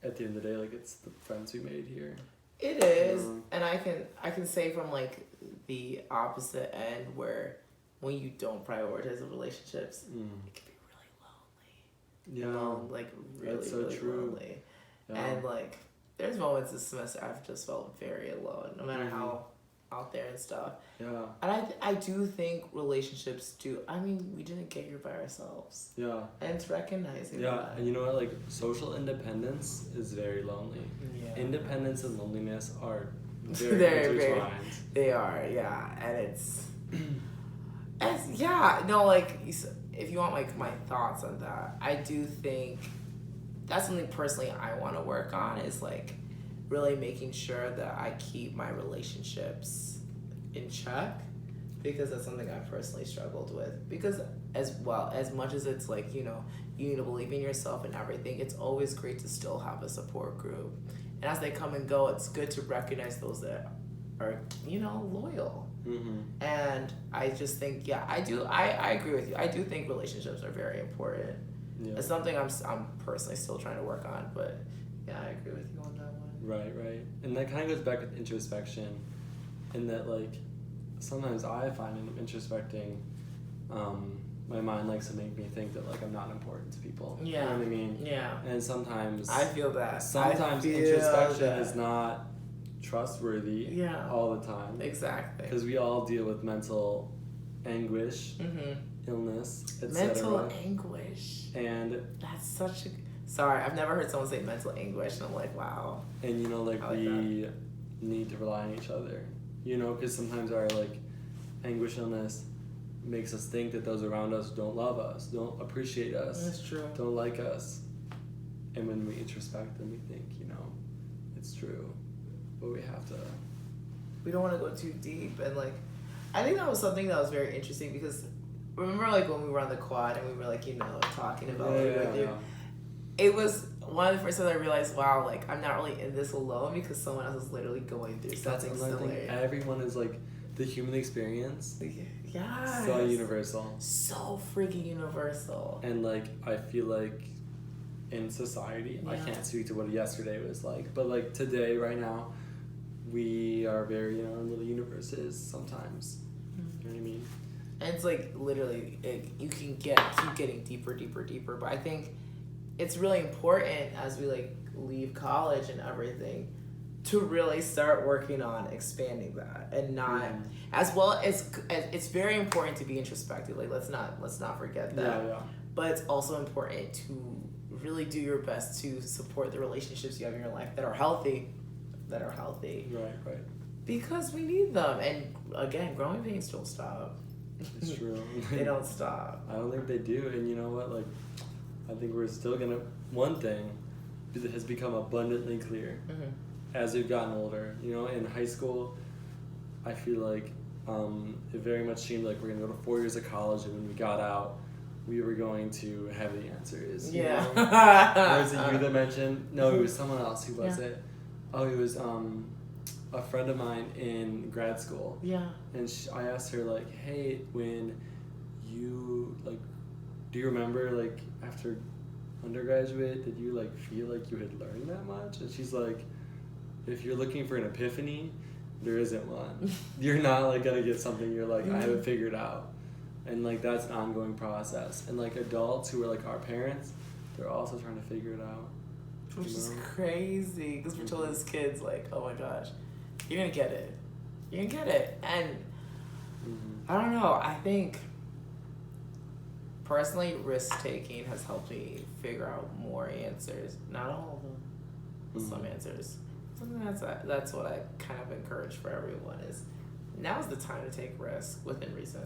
at the end of the day, like, it's the friends we made here. It is, and I can say from like the opposite end where when you don't prioritize the relationships, it can be really lonely. Yeah. Alone, like really, That's so really true. lonely. Yeah. And like, there's moments this semester I've just felt very alone, no matter how out there and stuff. Yeah. And I do think relationships do. I mean, we didn't get here by ourselves, Yeah. and it's recognizing Yeah, that. and you know what? Like, social independence is very lonely. Yeah. Independence and loneliness are very Very, intertwined. They are, yeah, and yeah, no, like, if you want like my thoughts on that, I do think that's something personally I want to work on, is like really making sure that I keep my relationships in check, because that's something I personally struggled with. Because as much as it's like, you need to believe in yourself and everything, it's always great to still have a support group. And as they come and go, it's good to recognize those that are, loyal. Mm-hmm. And I just think, yeah, I agree with you. I do think relationships are very important. Yeah. It's something I'm personally still trying to work on, but yeah, I agree with you on that one. Right. And that kind of goes back with introspection, in that, like, sometimes I find in introspecting, my mind likes to make me think that, like, I'm not important to people. Yeah. You know what I mean? Yeah. And sometimes I feel that. Sometimes introspection is not trustworthy. Yeah. All the time. Exactly. Because we all deal with mental anguish, illness, etc. Mental anguish. And that's such a. Sorry, I've never heard someone say mental anguish, and I'm like, wow. And we need to rely on each other, because sometimes our like anguish, illness makes us think that those around us don't love us, don't appreciate us. That's true. Don't like us. And when we introspect them, we think, it's true. But we have to. We don't want to go too deep, and like, I think that was something that was very interesting, because remember like when we were on the quad and we were like, talking about it was one of the first times I realized, wow, like I'm not really in this alone, because someone else is literally going through something similar. Everyone is like, the human experience. Yeah. So universal. So freaking universal. And like, I feel like in society, I can't speak to what yesterday was like, but like today, right now, we are very, in little universes sometimes. You know what I mean? And it's like literally, you can keep getting deeper, but I think it's really important as we like leave college and everything to really start working on expanding that, and not as well as it's very important to be introspective. Like let's not forget that. Yeah. But it's also important to really do your best to support the relationships you have in your life that are healthy. Right. Because we need them, and again, growing pains don't stop. It's true. They don't stop. I don't think they do, and you know what? Like, I think we're still gonna. One thing that has become abundantly clear as we've gotten older. In high school, I feel like it very much seemed like we're gonna go to 4 years of college, and when we got out, we were going to have the answers. Yeah. Or was it you that mentioned? No, it was someone else. Who was it? Oh, it was a friend of mine in grad school. Yeah. And I asked her, like, hey, when you, like, do you remember, like, after undergraduate, did you, like, feel like you had learned that much? And she's like, if you're looking for an epiphany, there isn't one. You're not, like, gonna get something you're like, I haven't figured out. And, like, that's an ongoing process. And, like, adults who are, like, our parents, they're also trying to figure it out. Which is crazy, because we're told as kids, like, oh my gosh, you're gonna get it. And I don't know, I think personally risk-taking has helped me figure out more answers. Not all of them, some answers. Something that's what I kind of encourage for everyone is, now's the time to take risks within reason.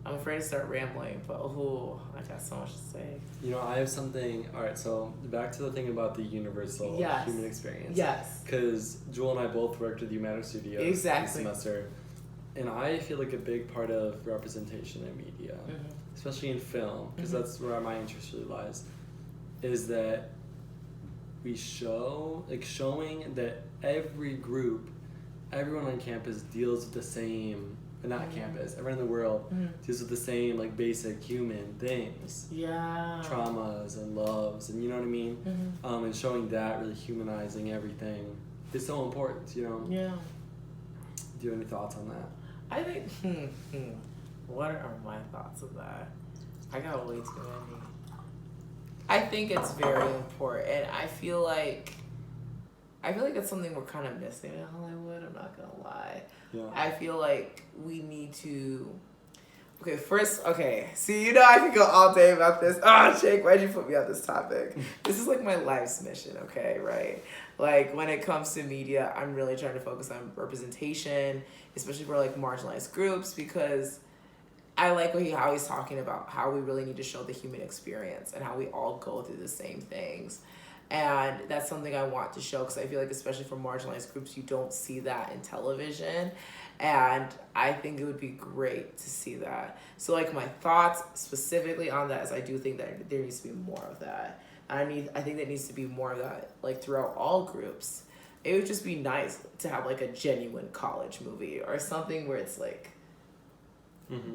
I'm afraid to start rambling, but I got so much to say. I have something. All right, so back to the thing about the universal human experience. Yes. Because Jewel and I both worked with Umatter Studios this semester, and I feel like a big part of representation in media, especially in film, because that's where my interest really lies, is that we showing that every group, everyone on campus deals with the same and not campus. Everyone in the world deals with the same like basic human things. Yeah. Traumas and loves, and you know what I mean. And showing that, really humanizing everything, is so important. You know. Yeah. Do you have any thoughts on that? I think. What are my thoughts of that? I got way too many. I think it's very important. I feel like it's something we're kind of missing in Hollywood. I'm not gonna lie. Yeah. I feel like we need to. Okay, first, see, you know, I could go all day about this. Oh, Jake, why'd you put me on this topic? This is like my life's mission, okay, right? Like, when it comes to media, I'm really trying to focus on representation, especially for like marginalized groups, because I like how he's talking about how we really need to show the human experience and how we all go through the same things. And that's something I want to show, because I feel like especially for marginalized groups, you don't see that in television. And I think it would be great to see that. So like my thoughts specifically on that is I do think that there needs to be more of that. I think there needs to be more of that like throughout all groups. It would just be nice to have like a genuine college movie or something where it's like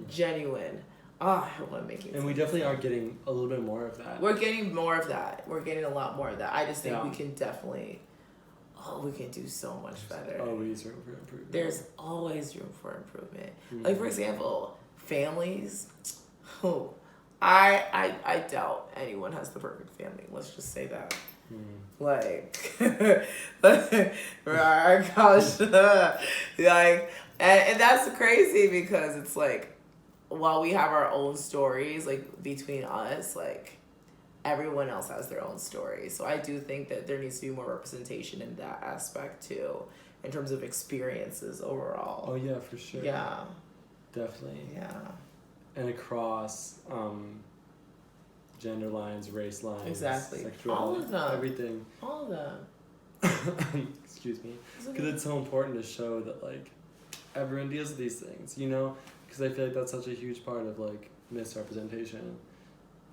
genuine. Oh, I want to make it. And we definitely are getting a little bit more of that. We're getting more of that. We're getting a lot more of that. I just think we can definitely. Oh, we can do so much better. Always room for improvement. There's always room for improvement. Like for example, families. Oh, I doubt anyone has the perfect family. Let's just say that. Like, gosh, like, and that's crazy because it's like, while we have our own stories, like between us, like everyone else has their own story. So I do think that there needs to be more representation in that aspect too, in terms of experiences overall. Oh yeah, for sure. Yeah. Definitely. Yeah. And across gender lines, race lines, exactly, sexuality, all of them, everything. all of them. Excuse me. Because it's so important to show that like everyone deals with these things, you know. Because I feel like that's such a huge part of like misrepresentation.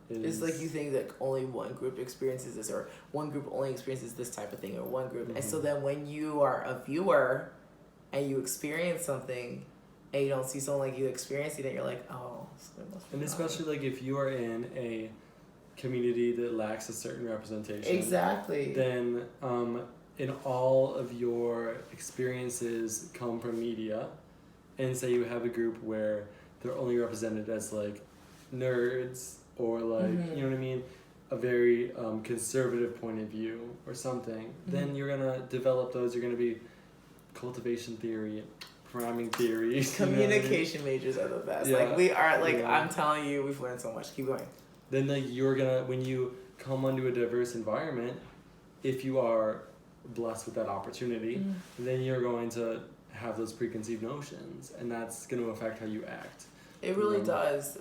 It's like you think that only one group experiences this, or one group only experiences this type of thing, or one group. And so then when you are a viewer and you experience something and you don't see someone like you experiencing it, you're like, oh. And especially like if you are in a community that lacks a certain representation. Exactly. Then in all of your experiences come from media, and say you have a group where they're only represented as like nerds or like you know what I mean, a very conservative point of view or something, then you're gonna develop those. You're gonna be cultivation theory, priming theory. Communication majors are the best. Yeah. Like we are. Like I'm telling you, we've learned so much. Keep going. Then like you're gonna, when you come onto a diverse environment, if you are blessed with that opportunity, then you're going to have those preconceived notions, and that's going to affect how you act. It really does.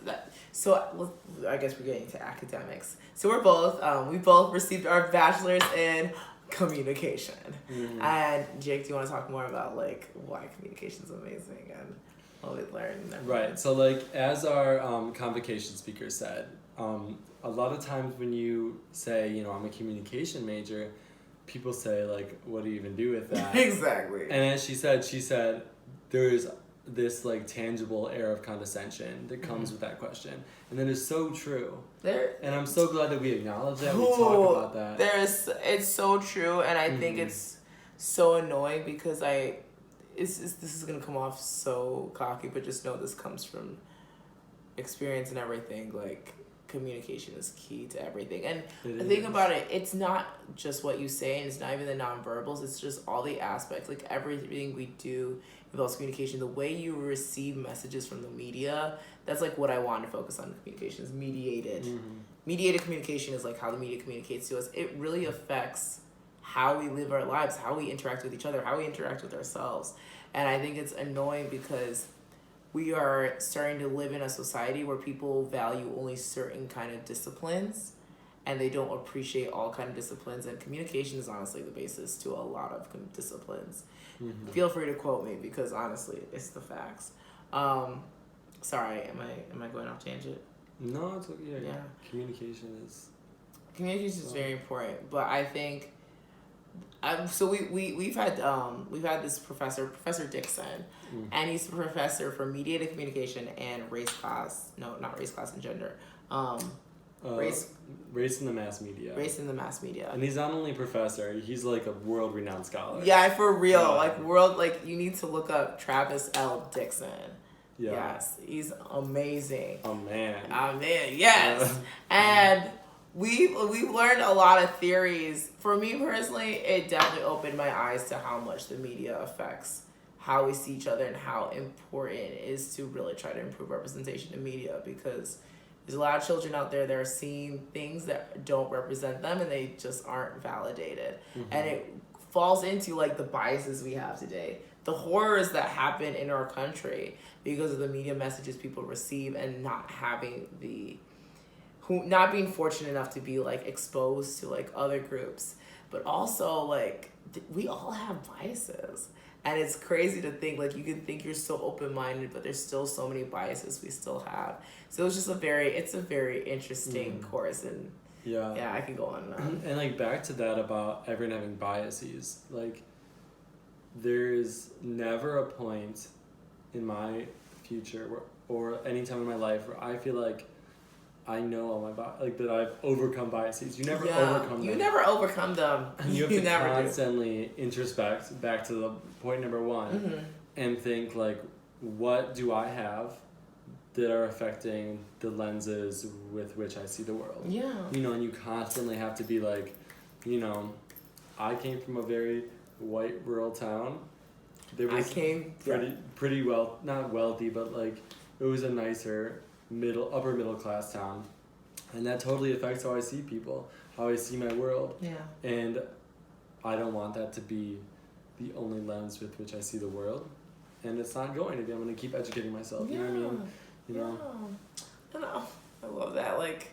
So I guess we're getting to academics. So we're both we both received our bachelor's in communication. And Jake, do you want to talk more about like why communication is amazing and what we learned? Right. So like as our convocation speaker said, a lot of times when you say, you know, I'm a communication major, people say like, what do you even do with that? Exactly. And as she said there's this like tangible air of condescension that comes with that question, and that is so true. And I'm so glad that we acknowledge that. We talk about that. It's so true, and I think it's so annoying because this is gonna come off so cocky, but just know this comes from experience and everything. Like communication is key to everything, and the thing about it, it's not just what you say, and it's not even the nonverbals. It's just all the aspects. Like everything we do involves communication. The way you receive messages from the media, that's like what I want to focus on. Communication is mediated. Mediated communication is like how the media communicates to us. It really affects how we live our lives, how we interact with each other, how we interact with ourselves. And I think it's annoying because we are starting to live in a society where people value only certain kind of disciplines, and they don't appreciate all kind of disciplines. And communication is honestly the basis to a lot of disciplines. Feel free to quote me because honestly, it's the facts. Sorry, am I going off tangent? No, it's okay. Yeah. Communication is very important, but I think So we've had this Professor Dixon, and he's a professor for mediated communication and race class. No, not race class and gender. Race in the mass media. Race in the mass media. And he's not only a professor; he's like a world-renowned scholar. Yeah, for real. Like you need to look up Travis L. Dixon. Yeah. Yes, he's amazing. Oh man. Yes. And we've learned a lot of theories. For me personally, it definitely opened my eyes to how much the media affects how we see each other and how important it is to really try to improve representation in media, because there's a lot of children out there that are seeing things that don't represent them and they just aren't validated. And it falls into like the biases we have today, the horrors that happen in our country because of the media messages people receive and not having not being fortunate enough to be like exposed to like other groups. But also like we all have biases, and it's crazy to think like you can think you're so open-minded, but there's still so many biases we still have. So it's a very interesting course, and yeah, I can go on and on. And like back to that about everyone having biases, like there's never a point in my future or any time in my life where I feel like I know all my like that I've overcome biases. You never overcome them. You never overcome them. And you have to constantly introspect back to the point number one and think like, what do I have that are affecting the lenses with which I see the world? Yeah. You know, and you constantly have to be like, you know, I came from a very white rural town. There was pretty well, not wealthy, but like it was a nicer upper middle class town, and that totally affects how I see people, how I see my world. Yeah. And I don't want that to be the only lens with which I see the world, and it's not going to be. I'm going to keep educating myself. You know what I mean? You know. I know. I love that. Like,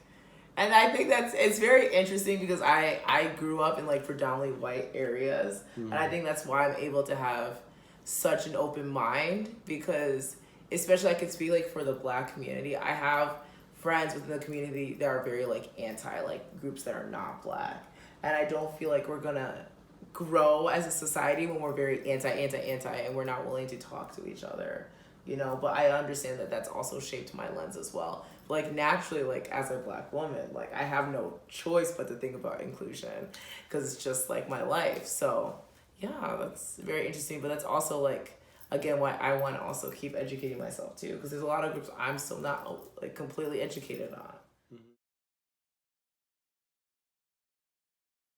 and I think it's very interesting because I grew up in like predominantly white areas, and I think that's why I'm able to have such an open mind, because especially I could speak like for the Black community. I have friends within the community that are very like anti like groups that are not Black, and I don't feel like we're gonna grow as a society when we're very anti and we're not willing to talk to each other, you know. But I understand that that's also shaped my lens as well. Like naturally, like as a Black woman, like I have no choice but to think about inclusion because it's just like my life. So yeah, that's very interesting. But that's also like, again, why I want to also keep educating myself too, because there's a lot of groups I'm still not like completely educated on.